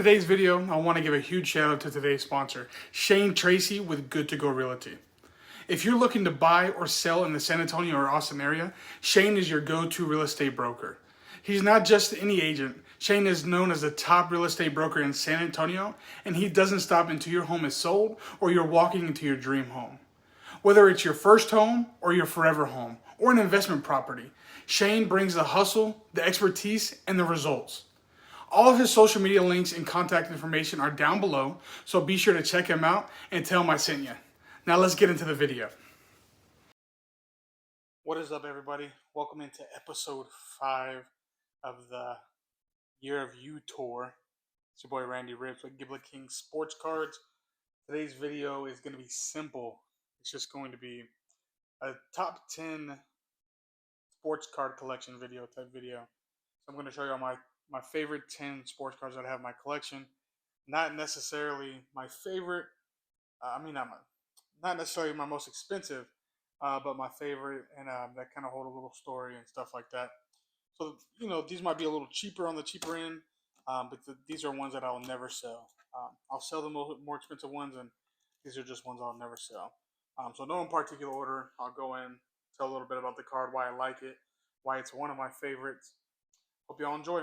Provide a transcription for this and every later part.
today's video, I want to give a huge shout out to today's sponsor, Shane Tracy with Good to Go Realty. If you're looking to buy or sell in the San Antonio or Austin area, Shane is your go-to real estate broker. He's not just any agent. Shane is known as the top real estate broker in San Antonio, and he doesn't stop until your home is sold or you're walking into your dream home. Whether it's your first home or your forever home or an investment property, Shane brings the hustle, the expertise, and the results. All of his social media links and contact information are down below, so be sure to check him out and tell him I sent you. Now let's get into the video. What is up, everybody? Welcome into episode 5 of the Year of You tour. It's your boy RandyRipzz with Giblet King Sports Cards. Today's video is going to be simple. It's just going to be a top 10 sports card collection video type video. So I'm going to show you all my favorite 10 sports cards that I have in my collection. Not necessarily my favorite, not necessarily my most expensive, but my favorite, and that kind of hold a little story and stuff like that. So, these might be a little cheaper on the cheaper end, but these are ones that I'll never sell. I'll sell the more expensive ones, and these are just ones I'll never sell. So no in particular order. I'll go in, tell a little bit about the card, why I like it, why it's one of my favorites. Hope y'all enjoy.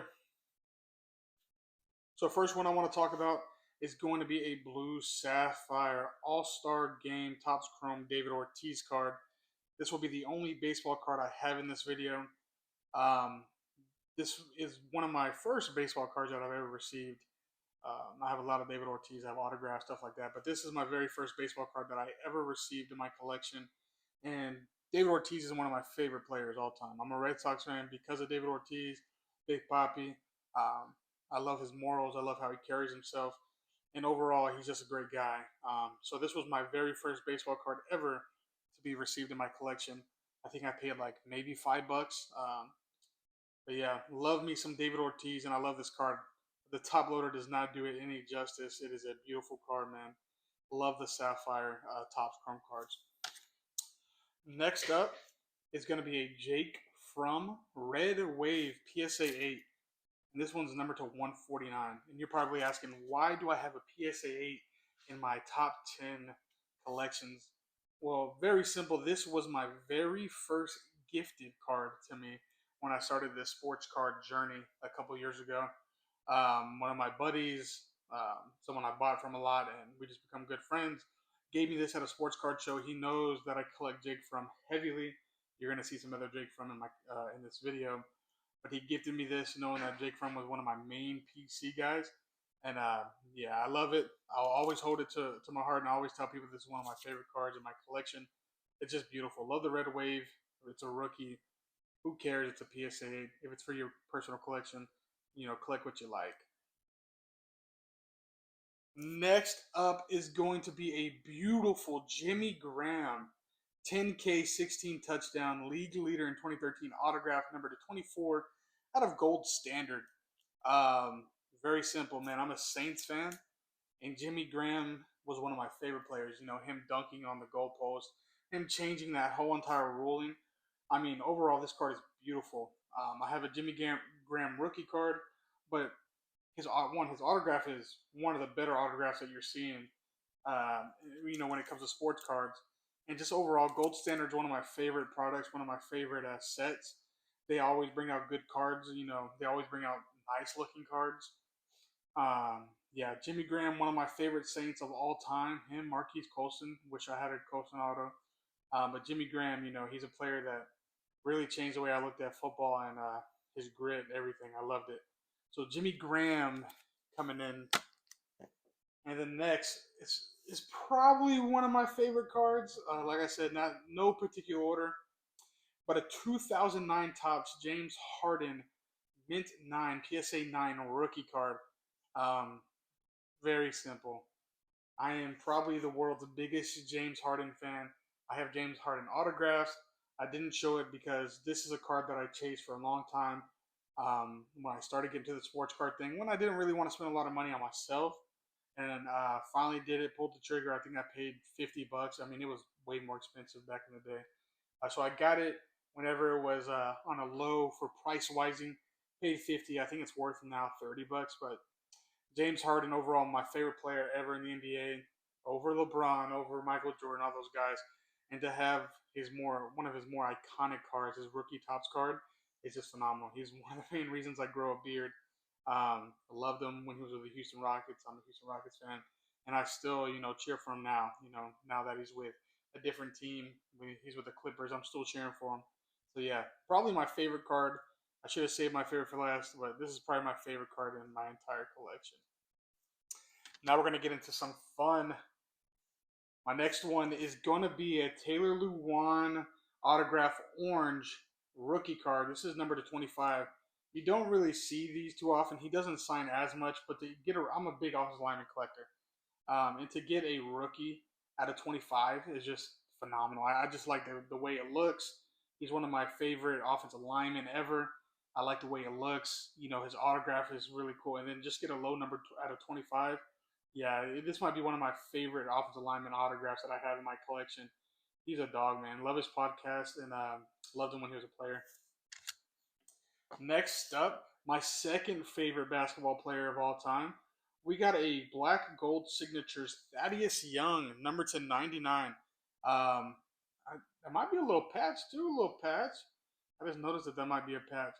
So first one I want to talk about is going to be a blue sapphire all-star game Topps Chrome David Ortiz card. This will be the only baseball card I have in this video. This is one of my first baseball cards that I've ever received. I have a lot of David Ortiz, I have autographs, stuff like that, but this is my very first baseball card that I ever received in my collection. And David Ortiz is one of my favorite players all time. I'm a Red Sox fan because of David Ortiz, Big Papi. I love his morals. I love how he carries himself. And overall, he's just a great guy. So this was my very first baseball card ever to be received in my collection. I think I paid like maybe $5. But yeah, love me some David Ortiz, and I love this card. The top loader does not do it any justice. It is a beautiful card, man. Love the Sapphire Topps Chrome cards. Next up is going to be a Jake from Red Wave PSA 8. And this one's number to 149. And you're probably asking, why do I have a PSA 8 in my top 10 collections? Well, very simple. This was my very first gifted card to me when I started this sports card journey a couple years ago. One of my buddies, someone I bought from a lot, and we just become good friends, gave me this at a sports card show. He knows that I collect Jake from heavily. You're going to see some other Jake from in this video. But he gifted me this knowing that Jake Fromm was one of my main PC guys. And yeah, I love it. I'll always hold it to my heart, and I always tell people this is one of my favorite cards in my collection. It's just beautiful. Love the Red Wave. It's a rookie. Who cares? It's a PSA 8. If it's for your personal collection, collect what you like. Next up is going to be a beautiful Jimmy Graham 10K 16 touchdown league leader in 2013 autograph number to 24 out of Gold Standard. Very simple, man. I'm a Saints fan, and Jimmy Graham was one of my favorite players. Him dunking on the goalpost, him changing that whole entire ruling. I mean, overall, this card is beautiful. I have a Jimmy Graham rookie card, but his autograph is one of the better autographs that you're seeing, when it comes to sports cards. And just overall, Gold Standard is one of my favorite products, one of my favorite sets. They always bring out good cards. They always bring out nice-looking cards. Yeah, Jimmy Graham, one of my favorite Saints of all time. Him, Marquise Colston. Wish I had a Colston auto. But Jimmy Graham, he's a player that really changed the way I looked at football, and his grit, everything. I loved it. So Jimmy Graham coming in. And then next is probably one of my favorite cards. Like I said, no particular order, but a 2009 Topps James Harden Mint 9 PSA 9 rookie card. Very simple. I am probably the world's biggest James Harden fan. I have James Harden autographs. I didn't show it because this is a card that I chased for a long time. When I started getting to the sports card thing, when I didn't really want to spend a lot of money on myself. And finally did it, pulled the trigger. I think I paid $50. I mean, it was way more expensive back in the day. So I got it whenever it was on a low for price wising. Paid $50. I think it's worth now $30. But James Harden overall my favorite player ever in the NBA, over LeBron, over Michael Jordan, all those guys, and to have one of his more iconic cards, his rookie tops card, is just phenomenal. He's one of the main reasons I grow a beard. I loved him when he was with the Houston Rockets. I'm a Houston Rockets fan, and I still cheer for him now. Now that he's with a different team, when he's with the Clippers, I'm still cheering for him. So yeah, probably my favorite card. I should have saved my favorite for last, but this is probably my favorite card in my entire collection. Now we're gonna get into some fun. My next one is gonna be a Taylor Lewan autograph orange rookie card. This is number to 25. You don't really see these too often. He doesn't sign as much, but I'm a big offensive lineman collector, and to get a rookie out of 25 is just phenomenal. I just like the way it looks. He's one of my favorite offensive linemen ever. I like the way it looks. His autograph is really cool, and then just get a low number out of 25. Yeah, this might be one of my favorite offensive lineman autographs that I have in my collection. He's a dog, man. Love his podcast, and loved him when he was a player. Next up, my second favorite basketball player of all time. We got a black gold signatures Thaddeus Young, number to 99. That might be a little patch too, a little patch. I just noticed that might be a patch.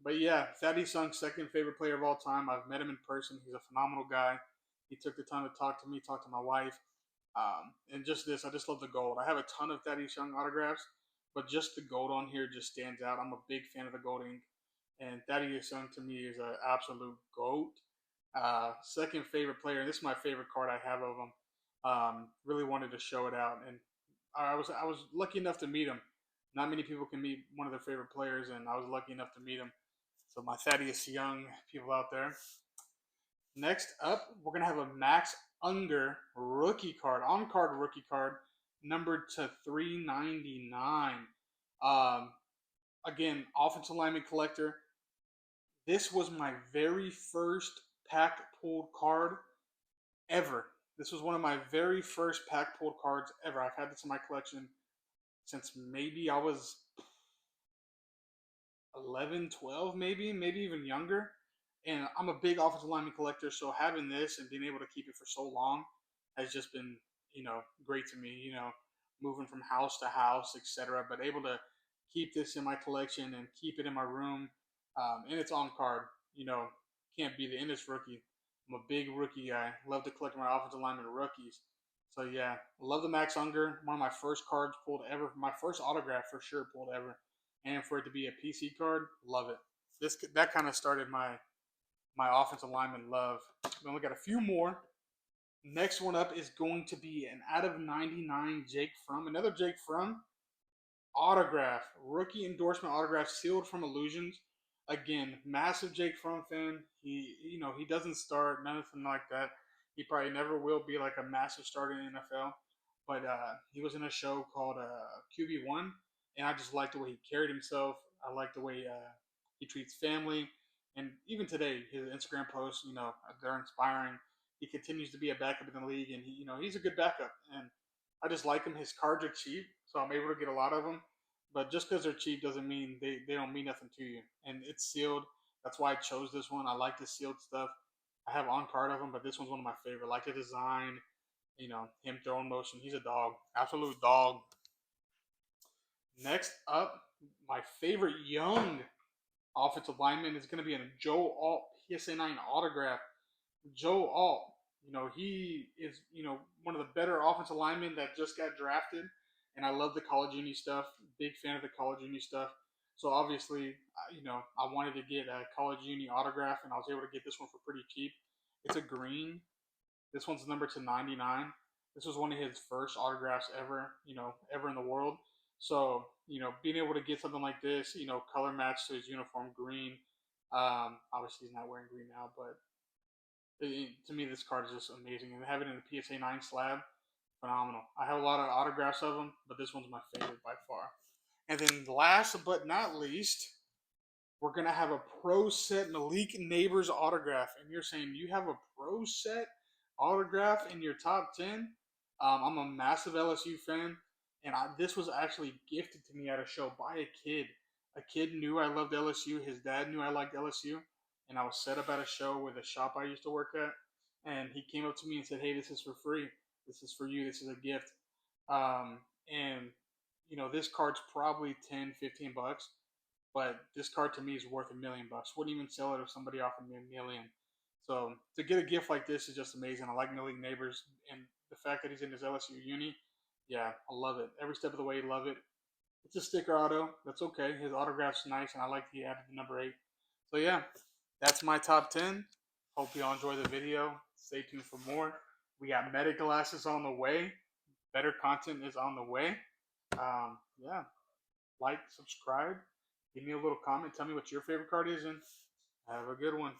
But yeah, Thaddeus Young, second favorite player of all time. I've met him in person. He's a phenomenal guy. He took the time to talk to me, talk to my wife. And just this, I just love the gold. I have a ton of Thaddeus Young autographs, but just the gold on here just stands out. I'm a big fan of the gold ink, and Thaddeus Young to me is an absolute GOAT. Second favorite player, and this is my favorite card I have of him. Really wanted to show it out, and I was lucky enough to meet him. Not many people can meet one of their favorite players, and I was lucky enough to meet him. So my Thaddeus Young people out there. Next up, we're gonna have a Max Unger rookie card, on card rookie card, numbered to 399. Again, offensive lineman collector. This was my very first pack pulled card ever. This was one of my very first pack pulled cards ever. I've had this in my collection since maybe I was 11, 12, maybe even younger. And I'm a big offensive lineman collector, so having this and being able to keep it for so long has just been, great to me. Moving from house to house, etc. But able to keep this in my collection and keep it in my room, and it's on card. Can't beat it. And it's rookie. I'm a big rookie guy. Love to collect my offensive lineman rookies. So yeah, love the Max Unger. One of my first cards pulled ever. My first autograph for sure pulled ever. And for it to be a PC card, love it. That kind of started my offensive lineman love. We only got a few more. Next one up is going to be an out of 99 Jake Fromm. Another Jake Fromm autograph, rookie endorsement autograph sealed from Illusions. Again, massive Jake Fromm fan. He doesn't start, nothing like that. He probably never will be like a massive starter in the NFL. But he was in a show called QB1, and I just like the way he carried himself. I like the way he treats family. And even today, his Instagram posts, they're inspiring. He continues to be a backup in the league, and he's a good backup. And I just like him. His cards are cheap, so I'm able to get a lot of them. But just because they're cheap doesn't mean they don't mean nothing to you. And it's sealed. That's why I chose this one. I like the sealed stuff. I have on card of them, but this one's one of my favorite. I like the design, him throwing motion. He's a dog, absolute dog. Next up, my favorite young offensive lineman is going to be a Joe Alt PSA 9 autograph. Joe Alt, he is, one of the better offensive linemen that just got drafted. And I love the college uni stuff. Big fan of the college uni stuff. So obviously, I wanted to get a college uni autograph, and I was able to get this one for pretty cheap. It's a green. This one's numbered to 99. This was one of his first autographs ever, ever in the world. So, being able to get something like this, color match to his uniform, green. Obviously, he's not wearing green now, but to me, this card is just amazing. And having it in a PSA 9 slab, phenomenal. I have a lot of autographs of them, but this one's my favorite by far. And then last but not least, we're going to have a pro set Malik Neighbors autograph. And you're saying you have a pro set autograph in your top 10? I'm a massive LSU fan, and this was actually gifted to me at a show by a kid. A kid knew I loved LSU. His dad knew I liked LSU. and I was set up at a show with a shop I used to work at, and he came up to me and said, "Hey, this is for free. This is for you. This is a gift." And this card's probably 10, 15 bucks, but this card to me is worth $1 million. Wouldn't even sell it if somebody offered me $1 million. So to get a gift like this is just amazing. I like Millie Neighbors, and the fact that he's in his LSU uni, yeah, I love it. Every step of the way, love it. It's a sticker auto. That's okay. His autograph's nice, and I like he added the number 8. So yeah, that's my top 10. Hope y'all enjoy the video. Stay tuned for more. We got meta glasses on the way. Better content is on the way. Yeah, like, subscribe, give me a little comment. Tell me what your favorite card is, and have a good one.